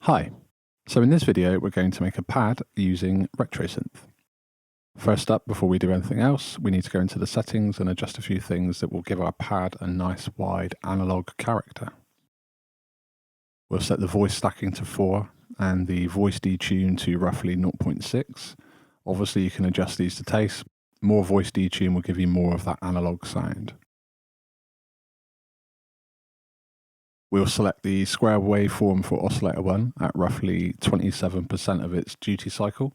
Hi, so in this video we're going to make a pad using Synth. First up, before we do anything else, we need to go into the settings and adjust a few things that will give our pad a nice wide analog character. We'll set the voice stacking to 4 and the voice detune to roughly 0.6. Obviously you can adjust these to taste. More voice detune will give you more of that analog sound. We'll select the square waveform for oscillator 1 at roughly 27% of its duty cycle.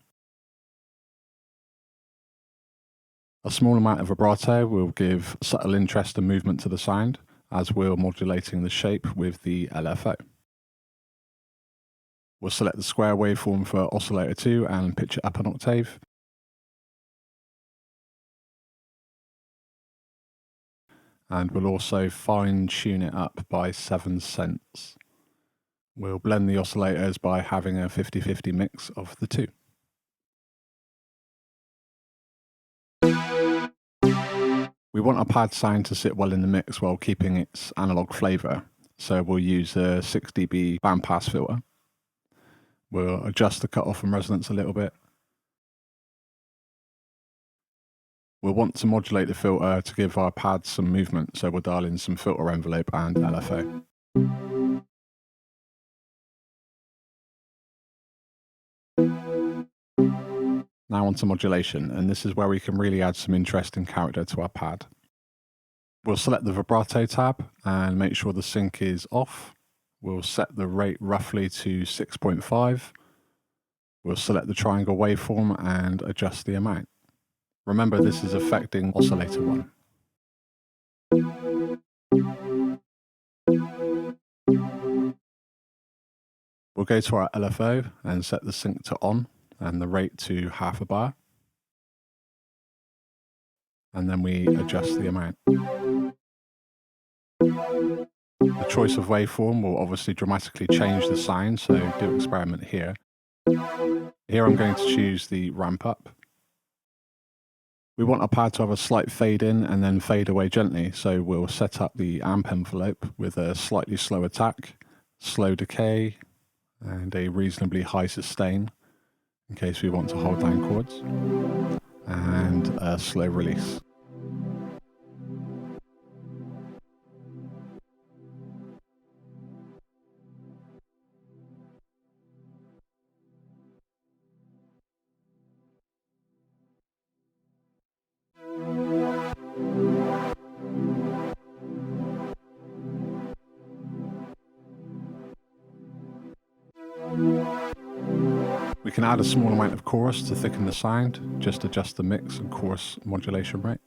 A small amount of vibrato will give subtle interest and movement to the sound, as will modulating the shape with the LFO. We'll select the square waveform for oscillator 2 and pitch it up an octave. And we'll also fine tune it up by 7 cents. We'll blend the oscillators by having a 50-50 mix of the two. We want our pad sound to sit well in the mix while keeping its analog flavor, so we'll use a 6 dB bandpass filter. We'll adjust the cutoff and resonance a little bit. We'll want to modulate the filter to give our pad some movement, so we'll dial in some filter envelope and LFO. Now onto modulation, and this is where we can really add some interesting character to our pad. We'll select the vibrato tab and make sure the sync is off. We'll set the rate roughly to 6.5. We'll select the triangle waveform and adjust the amount. Remember, this is affecting oscillator 1. We'll go to our LFO and set the sync to on and the rate to 1/2 bar. And then we adjust the amount. The choice of waveform will obviously dramatically change the sound, so do experiment here. Here I'm going to choose the ramp up. We want our pad to have a slight fade in and then fade away gently, so we'll set up the amp envelope with a slightly slow attack, slow decay, and a reasonably high sustain, in case we want to hold down chords, and a slow release. We can add a small amount of chorus to thicken the sound, just adjust the mix and chorus modulation rate.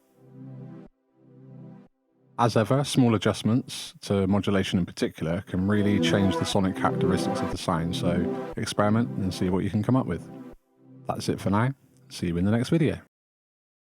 As ever, small adjustments to modulation in particular can really change the sonic characteristics of the sound, so experiment and see what you can come up with. That's it for now. See you in the next video.